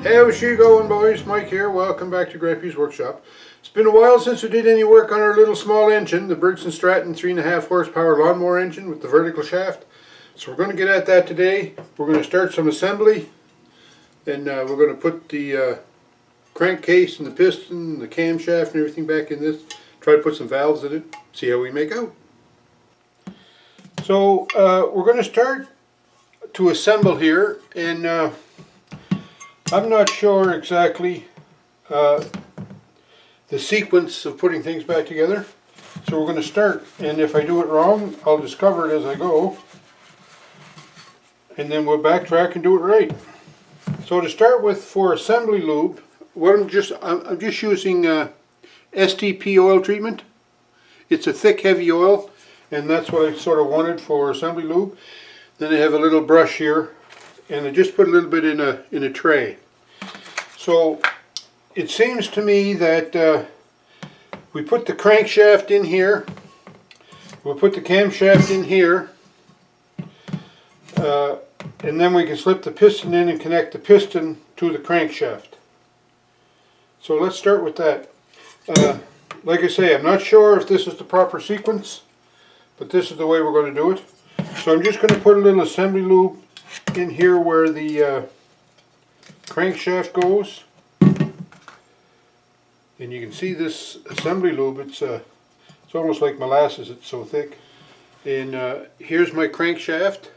Hey, how's she going, boys? Mike here. Welcome back to Grampie's workshop. It's been a while since we did any work on our little small engine, the Briggs & Stratton 3.5 horsepower lawnmower engine with the vertical shaft. So we're going to get at that today. We're going to start some assembly, and we're going to put the crankcase and the piston, and the camshaft and everything back in this. Try to put some valves in it, see how we make out. So we're going to start to assemble here, and I'm not sure exactly the sequence of putting things back together, so we're going to start, and if I do it wrong I'll discover it as I go, and then we'll backtrack and do it right. So to start with, for assembly lube, I'm just using STP oil treatment. It's a thick heavy oil, and that's what I sort of wanted for assembly lube. Then I have a little brush here, and I just put a little bit in a tray. So it seems to me that we put the crankshaft in here, we'll put the camshaft in here, and then we can slip the piston in and connect the piston to the crankshaft. So let's start with that. Like I say, I'm not sure if this is the proper sequence, but this is the way we're going to do it. So I'm just going to put a little assembly lube in here where the crankshaft goes, and you can see this assembly lube. It's almost like molasses, it's so thick. And here's my crankshaft,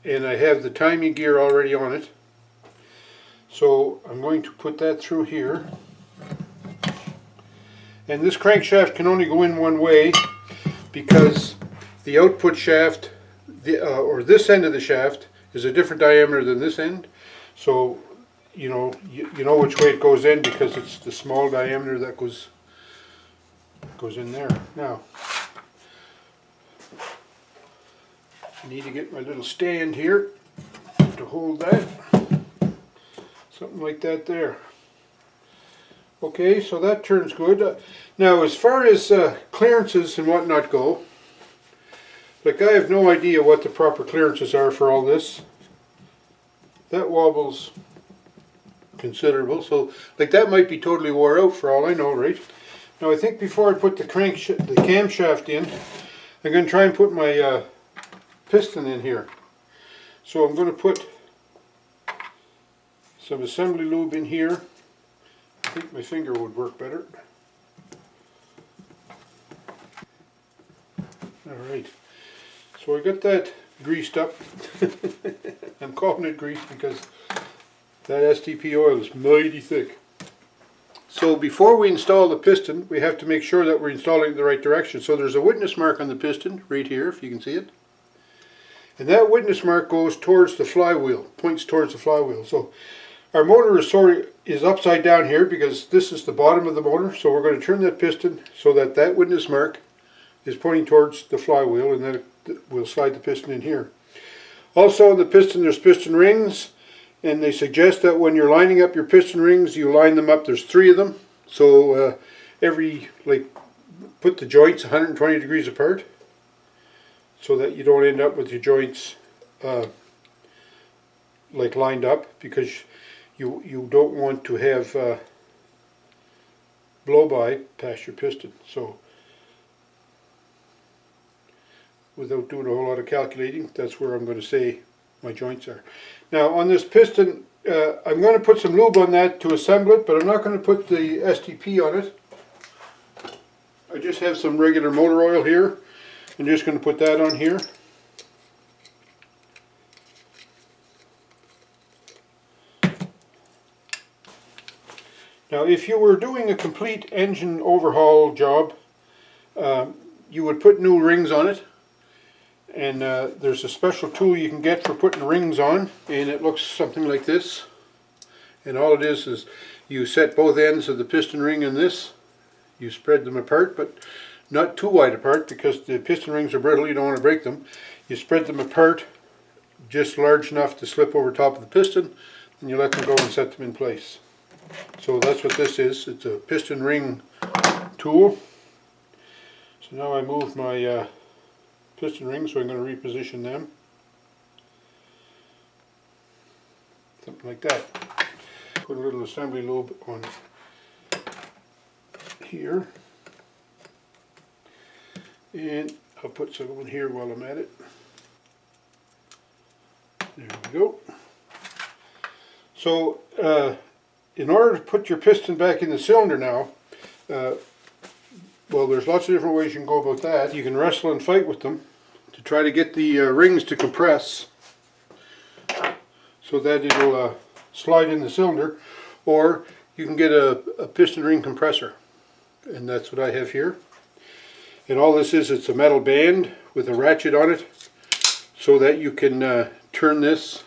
and I have the timing gear already on it. So I'm going to put that through here, and this crankshaft can only go in one way because the output shaft, or this end of the shaft, is a different diameter than this end. So you know which way it goes in because it's the small diameter that goes in there. Now I need to get my little stand here to hold that. Something like that there. Okay, so that turns good. Now as far as clearances and whatnot go, like, I have no idea what the proper clearances are for all this. That wobble's considerable, so like that might be totally wore out for all I know, right? Now I think before I put the camshaft in, I'm going to try and put my piston in here. So I'm going to put some assembly lube in here. I think my finger would work better. Alright. So I got that greased up. I'm calling it greased because that STP oil is mighty thick. So before we install the piston, we have to make sure that we're installing it in the right direction. So there's a witness mark on the piston right here, if you can see it. And that witness mark goes towards the flywheel, points towards the flywheel. So our motor is upside down here because this is the bottom of the motor. So we're going to turn that piston so that that witness mark is pointing towards the flywheel, and then we'll slide the piston in here. Also in the piston there's piston rings, and they suggest that when you're lining up your piston rings, you line them up. There's 3 of them, so put the joints 120 degrees apart so that you don't end up with your joints like lined up, because you don't want to have blow by past your piston. So without doing a whole lot of calculating, that's where I'm going to say my joints are. Now on this piston, I'm going to put some lube on that to assemble it, but I'm not going to put the STP on it. I just have some regular motor oil here. I'm just going to put that on here. Now if you were doing a complete engine overhaul job, you would put new rings on it. And there's a special tool you can get for putting rings on, and it looks something like this. And all it is you set both ends of the piston ring in this. You spread them apart, but not too wide apart because the piston rings are brittle, you don't want to break them. You spread them apart just large enough to slip over top of the piston, and you let them go and set them in place. So that's what this is. It's a piston ring tool. So now I move my piston rings, so I'm going to reposition them. something like that. Put a little assembly lube on here, and I'll put some on here while I'm at it. There we go. So in order to put your piston back in the cylinder now, well, there's lots of different ways you can go about that. You can wrestle and fight with them to try to get the rings to compress so that it'll slide in the cylinder, or you can get a piston ring compressor, and that's what I have here. And all this is, it's a metal band with a ratchet on it so that you can turn this,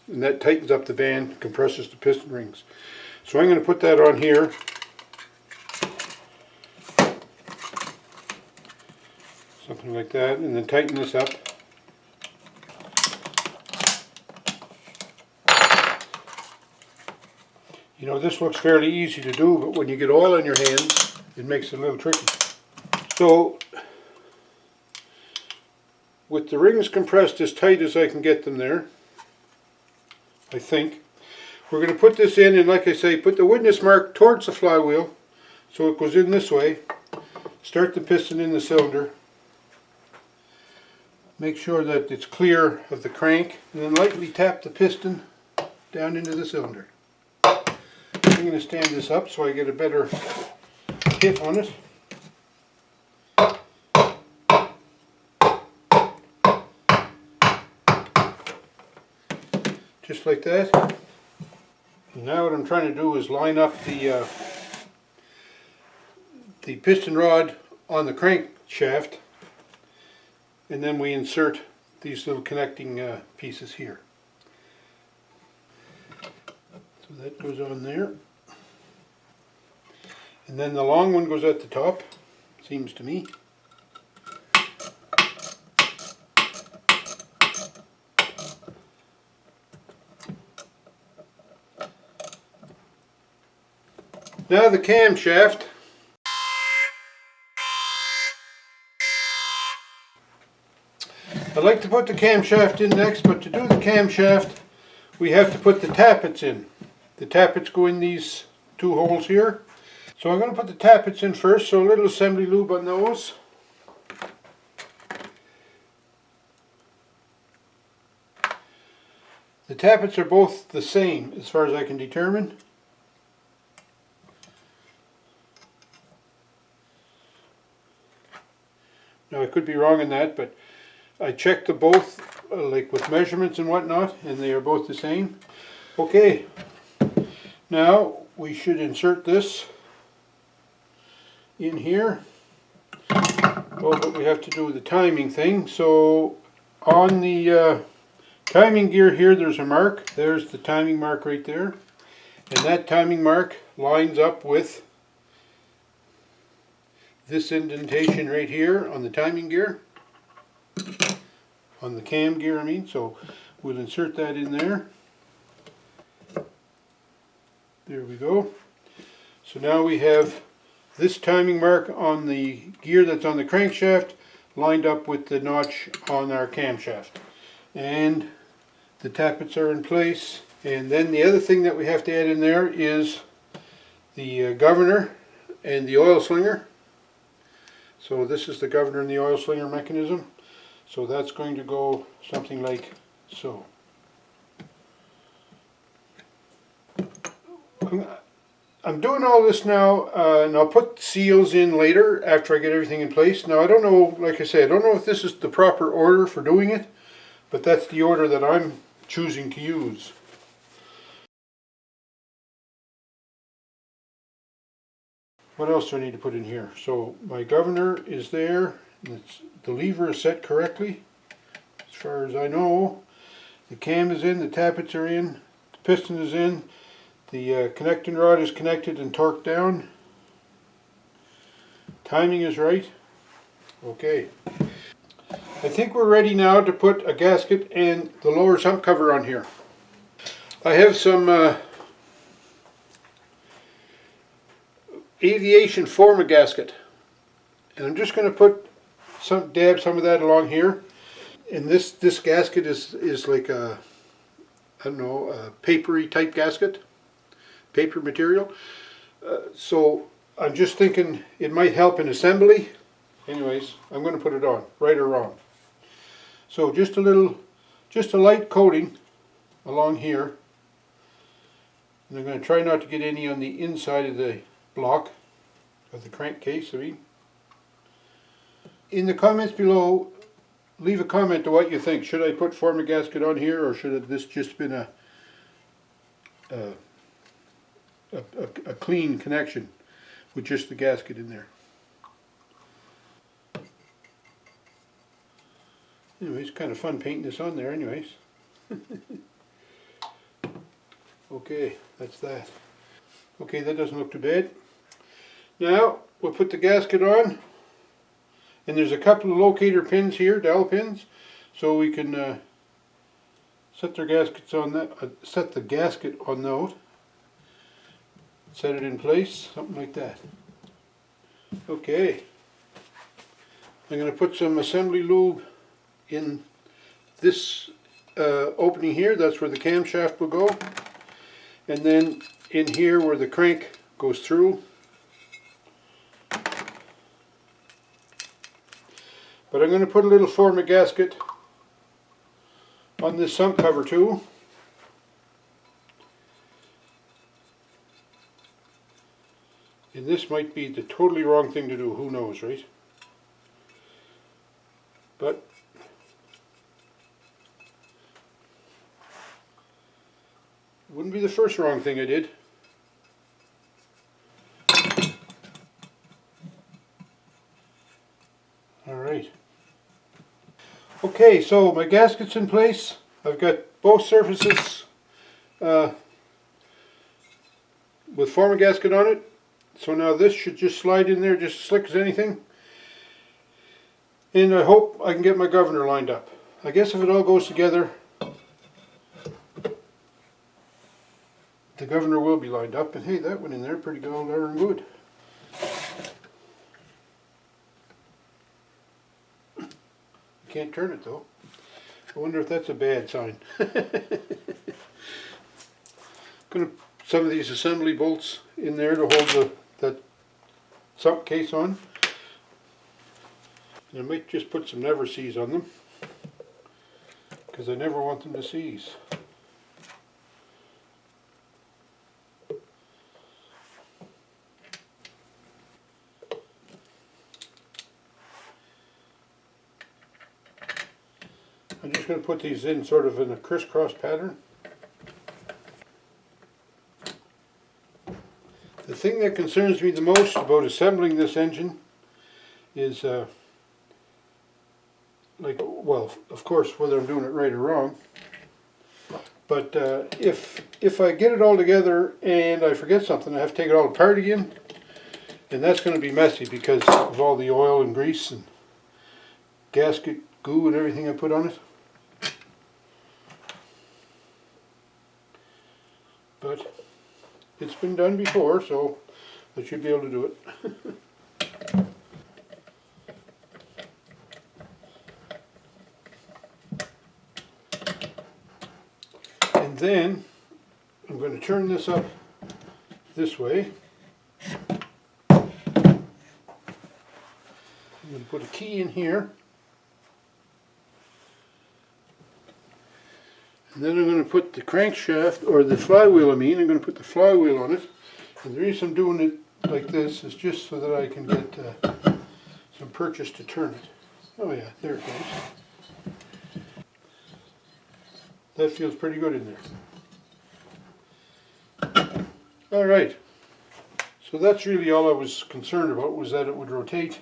and that tightens up the band, compresses the piston rings. So I'm going to put that on here. Something like that, and then tighten this up. You know, this looks fairly easy to do, but when you get oil on your hands, it makes it a little tricky. So, with the rings compressed as tight as I can get them there, I think, we're going to put this in, and like I say, put the witness mark towards the flywheel, so it goes in this way. Start the piston in the cylinder. Make sure that it's clear of the crank, and then lightly tap the piston down into the cylinder. I'm going to stand this up so I get a better hit on it. Just like that. And now what I'm trying to do is line up the piston rod on the crankshaft, and then we insert these little connecting pieces here. So that goes on there. And then the long one goes at the top, seems to me. Now the camshaft. I'd like to put the camshaft in next, but to do the camshaft we have to put the tappets in. The tappets go in these two holes here. So I'm going to put the tappets in first, so a little assembly lube on those. The tappets are both the same as far as I can determine. Now I could be wrong in that, but I checked them both like with measurements and whatnot, and they are both the same. Okay, now we should insert this in here. Oh, but we have to do the timing thing. So on the timing gear here, there's a mark. There's the timing mark right there, and that timing mark lines up with this indentation right here on the timing gear, on the cam gear I mean. So we'll insert that in there. There we go. So now we have this timing mark on the gear that's on the crankshaft lined up with the notch on our camshaft, and the tappets are in place. And then the other thing that we have to add in there is the governor and the oil slinger. So this is the governor and the oil slinger mechanism. So that's going to go something like so. I'm doing all this now, and I'll put seals in later after I get everything in place. Now I don't know, like I say, I don't know if this is the proper order for doing it, but that's the order that I'm choosing to use. What else do I need to put in here? So my governor is there, and the lever is set correctly as far as I know. The cam is in, the tappets are in, the piston is in. The connecting rod is connected and torqued down. Timing is right. Okay. I think we're ready now to put a gasket and the lower sump cover on here. I have some Aviation Forma gasket, and I'm just going to put dab some of that along here. And this gasket is like a I don't know, papery type gasket, paper material. So I'm just thinking it might help in assembly. Anyways, I'm going to put it on, right or wrong. So just a light coating along here. And I'm going to try not to get any on the inside of the block, of the crankcase, I mean. In the comments below, leave a comment to what you think. Should I put former gasket on here, or should this just been a clean connection with just the gasket in there? Anyways, kind of fun painting this on there anyways. Okay, that's that. Okay, that doesn't look too bad. Now, we'll put the gasket on. And there's a couple of locator pins here, dowel pins, so we can set the gasket on those. Set it in place, something like that. Okay. I'm going to put some assembly lube in this opening here. That's where the camshaft will go. And then in here where the crank goes through. But I'm going to put a little former gasket on this sump cover too. And this might be the totally wrong thing to do, who knows, right? But it wouldn't be the first wrong thing I did. Alright. Okay, so my gasket's in place. I've got both surfaces with former gasket on it. So now this should just slide in there just as slick as anything. And I hope I can get my governor lined up. I guess if it all goes together, the governor will be lined up. And hey, that went in there pretty darn good. Can't turn it though. I wonder if that's a bad sign. Gonna put some of these assembly bolts in there to hold that sump case on. And I might just put some never seize on them, because I never want them to seize. I'm just going to put these in sort of in a crisscross pattern. The thing that concerns me the most about assembling this engine is, well, of course, whether I'm doing it right or wrong. But if I get it all together and I forget something, I have to take it all apart again. And that's going to be messy because of all the oil and grease and gasket goo and everything I put on it. But it's been done before, so I should be able to do it. And then I'm going to turn this up this way. I'm going to put a key in here. And then I'm going to put the crankshaft, or the flywheel I'm going to put the flywheel on it. And the reason I'm doing it like this is just so that I can get some purchase to turn it. Oh yeah, there it goes. That feels pretty good in there. Alright, so that's really all I was concerned about, was that it would rotate.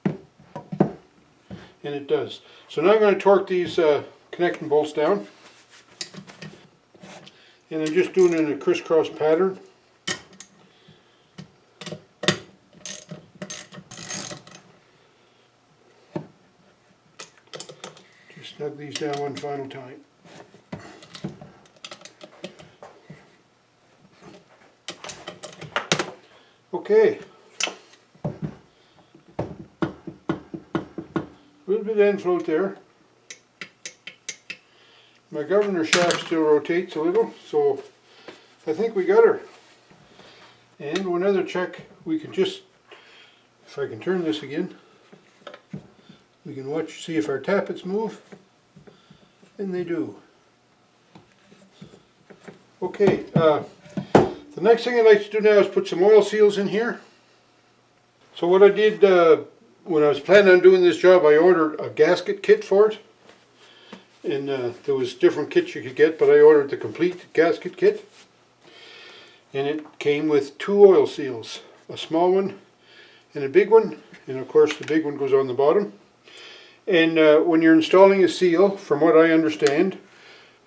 And it does. So now I'm going to torque these connecting bolts down. And I'm just doing it in a crisscross pattern. Just snug these down one final time. Okay. A little bit of end float there. my governor shaft still rotates a little, so I think we got her. And one other check, we can just, if I can turn this again, we can watch, see if our tappets move, and they do. Okay, the next thing I'd like to do now is put some oil seals in here. So what I did when I was planning on doing this job, I ordered a gasket kit for it. And there was different kits you could get, but I ordered the complete gasket kit. And it came with 2 oil seals, a small one and a big one. And of course the big one goes on the bottom. And when you're installing a seal, from what I understand,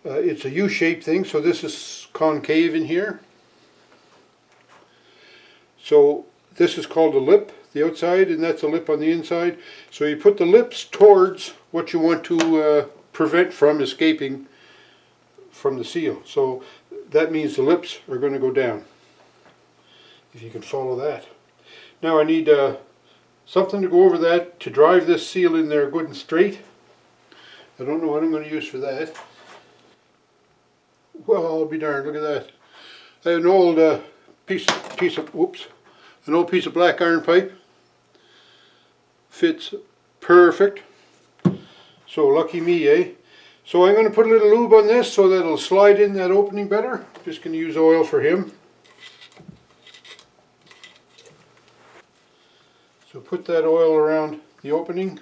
it's a U-shaped thing, so this is concave in here. So this is called a lip, the outside, and that's a lip on the inside. So you put the lips towards what you want to prevent from escaping from the seal. So that means the lips are going to go down, if you can follow that. Now I need something to go over that to drive this seal in there good and straight. I don't know what I'm going to use for that. Well, I'll be darned, look at that. I have an old piece of black iron pipe. Fits perfect. So lucky me, eh? So I'm going to put a little lube on this so that it'll slide in that opening better. Just going to use oil for him. So put that oil around the opening,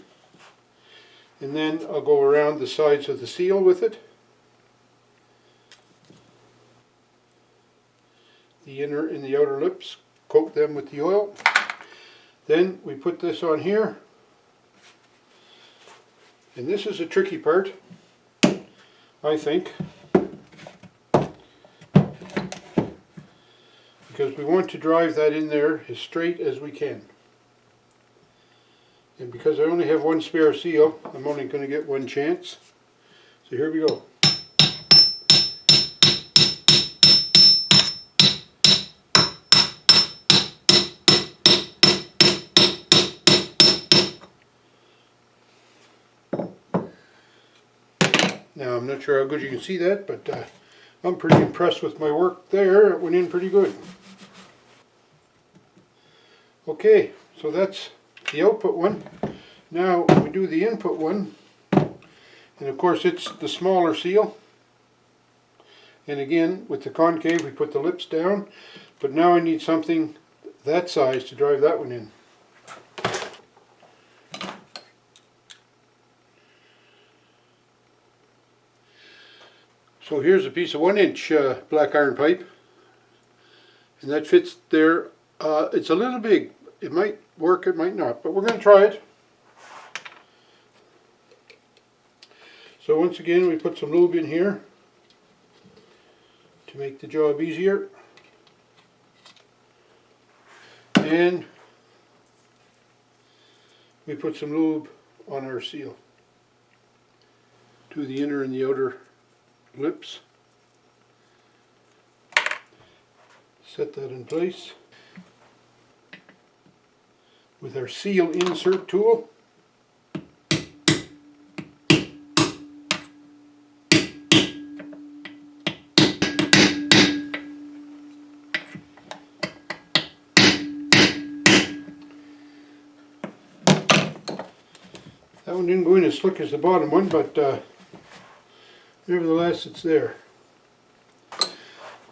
and then I'll go around the sides of the seal with it. The inner and the outer lips, coat them with the oil. Then we put this on here, and this is a tricky part, I think, because we want to drive that in there as straight as we can. And because I only have one spare seal, I'm only going to get one chance. So here we go. Now I'm not sure how good you can see that, but I'm pretty impressed with my work there. It went in pretty good. Okay, so that's the output one. Now we do the input one, and of course it's the smaller seal. And again, with the concave we put the lips down, but now I need something that size to drive that one in. So here's a piece of 1-inch black iron pipe, and that fits there. It's a little big. It might work, it might not, but we're going to try it. So once again we put some lube in here to make the job easier. And we put some lube on our seal to the inner and the outer lips. Set that in place with our seal insert tool. That one didn't go in as slick as the bottom one, but nevertheless it's there.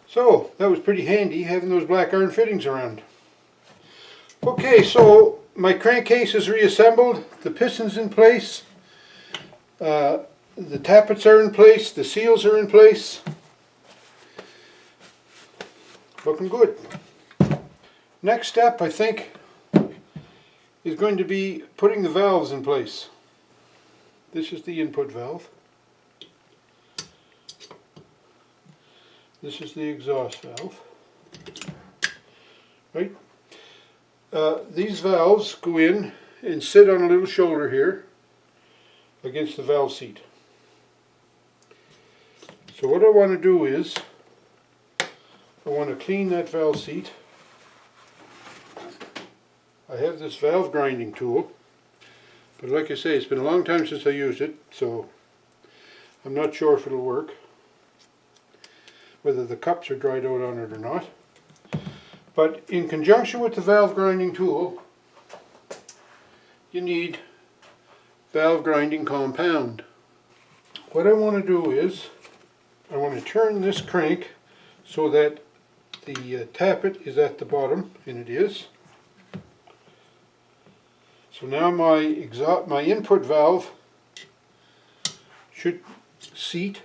So that was pretty handy having those black iron fittings around. Okay, so my crankcase is reassembled, the piston's in place, the tappets are in place, the seals are in place. Looking good. Next step, I think, is going to be putting the valves in place. This is the input valve. This is the exhaust valve. Right? These valves go in and sit on a little shoulder here against the valve seat. So what I want to do is I want to clean that valve seat. I have this valve grinding tool, but like I say, it's been a long time since I used it, so I'm not sure if it'll work, whether the cups are dried out on it or not. But in conjunction with the valve grinding tool, you need valve grinding compound. What I want to do is, I want to turn this crank so that the tappet is at the bottom, and it is. So now my input valve should seat.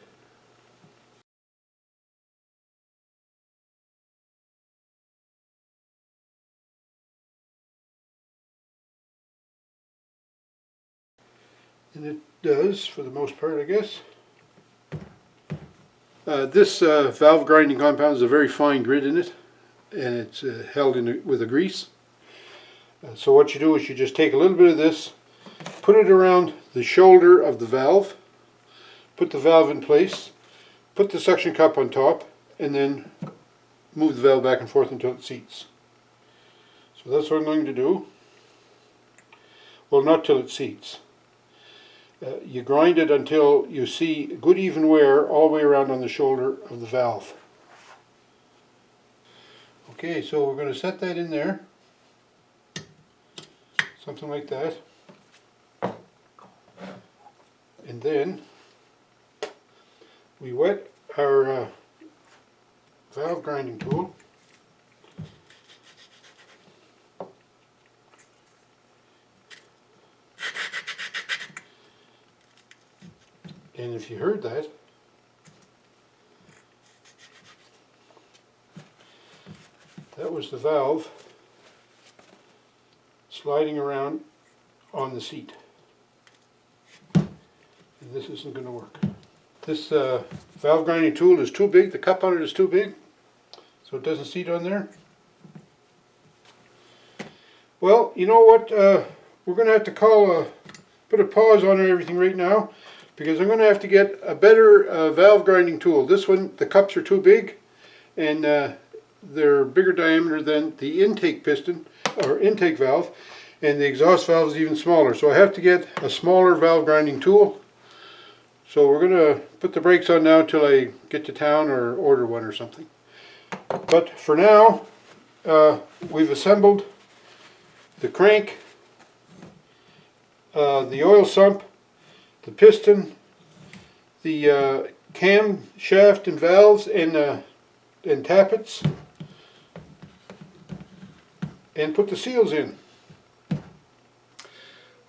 And it does, for the most part, I guess. This valve grinding compound has a very fine grit in it, and it's held with a grease. So what you do is you just take a little bit of this, put it around the shoulder of the valve, put the valve in place, put the suction cup on top, and then move the valve back and forth until it seats. So that's what I'm going to do. Well, not till it seats. You grind it until you see good even wear all the way around on the shoulder of the valve. Okay, so we're going to set that in there. Something like that. And then we wet our valve grinding tool. And if you heard that, that was the valve sliding around on the seat. And this isn't going to work. This valve grinding tool is too big, the cup on it is too big, so it doesn't seat on there. Well, you know what, we're going to have to put a pause on everything right now, because I'm going to have to get a better valve grinding tool. This one, the cups are too big, and they're bigger diameter than the intake piston, or intake valve, and the exhaust valve is even smaller. So I have to get a smaller valve grinding tool. So we're going to put the brakes on now till I get to town or order one or something. But for now, we've assembled the crank, the oil sump, the piston, the cam shaft and valves, and tappets, and put the seals in.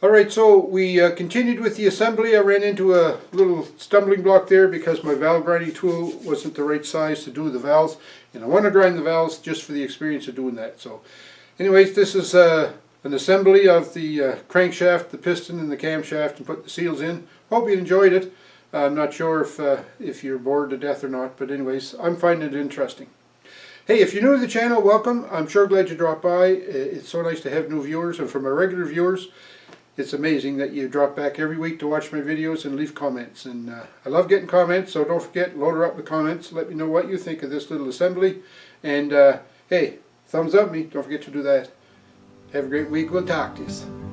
Alright, so we continued with the assembly. I ran into a little stumbling block there because my valve grinding tool wasn't the right size to do the valves, and I want to grind the valves just for the experience of doing that. So anyways, this is an assembly of the crankshaft, the piston, and the camshaft, and put the seals in. Hope you enjoyed it. I'm not sure if you're bored to death or not, but anyways, I'm finding it interesting. Hey, if you're new to the channel, welcome. I'm sure glad you dropped by. It's so nice to have new viewers, and for my regular viewers, it's amazing that you drop back every week to watch my videos and leave comments. And I love getting comments, so don't forget, load her up with comments. Let me know what you think of this little assembly. And hey, thumbs up me. Don't forget to do that. Have a great week. We'll talk to you.